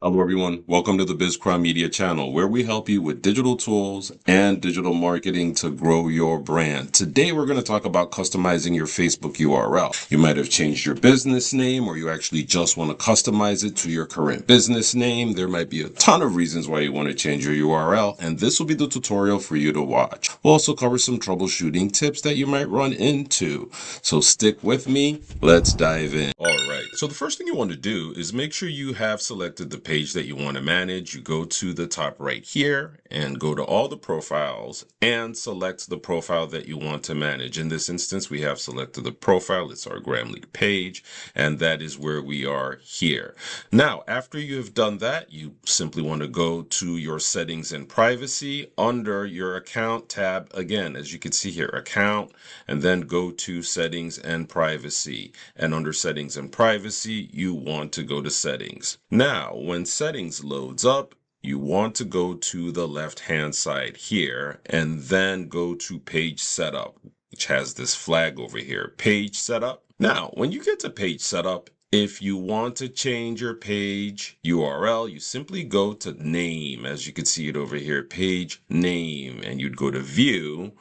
Hello everyone, welcome to the BizCrown Media channel where we help you with digital tools and digital marketing to grow your brand. Today we're going to talk about customizing your Facebook URL. You might have changed your business name or you actually just want to customize it to your current business name. There might be a ton of reasons why you want to change your URL, and this will be the tutorial for you to watch. We'll also cover some troubleshooting tips that you might run into. So stick with me, let's dive in. Alright, so the first thing you want to do is make sure you have selected the page that you want to manage. You go to the top right here and go to all the profiles and select the profile that you want to manage. In this instance, we have selected the profile. It's our Grammarly page, and that is where we are here. Now, after you have done that, you simply want to go to your settings and privacy under your account tab. Again, as you can see here, account, and then go to settings and privacy. And under settings and privacy, you want to go to settings. Now, when settings loads up, you want to go to the left-hand side here and then go to page setup, which has this flag over here, page setup. Now, when you get to page setup, if you want to change your page URL, you simply go to name, as you can see it over here, page name, and you'd go to view.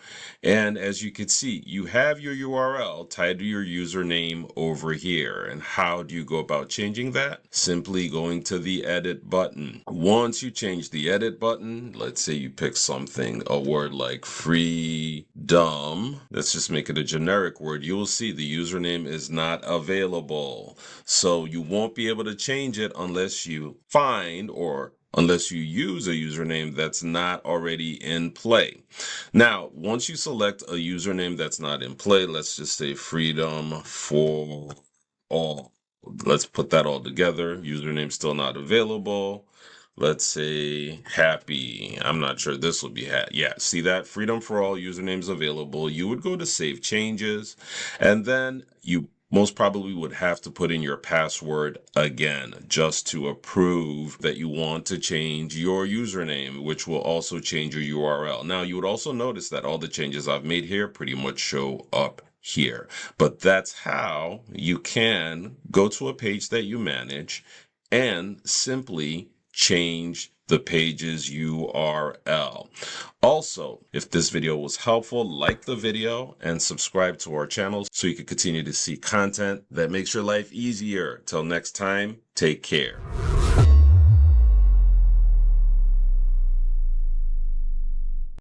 And as you can see, you have your URL tied to your username over here. And how do you go about changing that? Simply going to the edit button. Once you change the edit button, let's say you pick something, a word like freedom. Let's just make it a generic word. You will see the username is not available. So you won't be able to change it unless you find or unless you use a username that's not already in play. Now, once you select a username that's not in play, let's just say freedom for all. Let's put that all together. Username still not available. Let's say happy. I'm not sure this will be yeah, see that? Freedom for all, usernames available. You would go to save changes, and then you most probably would have to put in your password again just to approve that you want to change your username, which will also change your URL. Now, you would also notice that all the changes I've made here pretty much show up here. But that's how you can go to a page that you manage and simply change the page's URL. Also, if this video was helpful, like the video and subscribe to our channel so you can continue to see content that makes your life easier. Till next time, take care.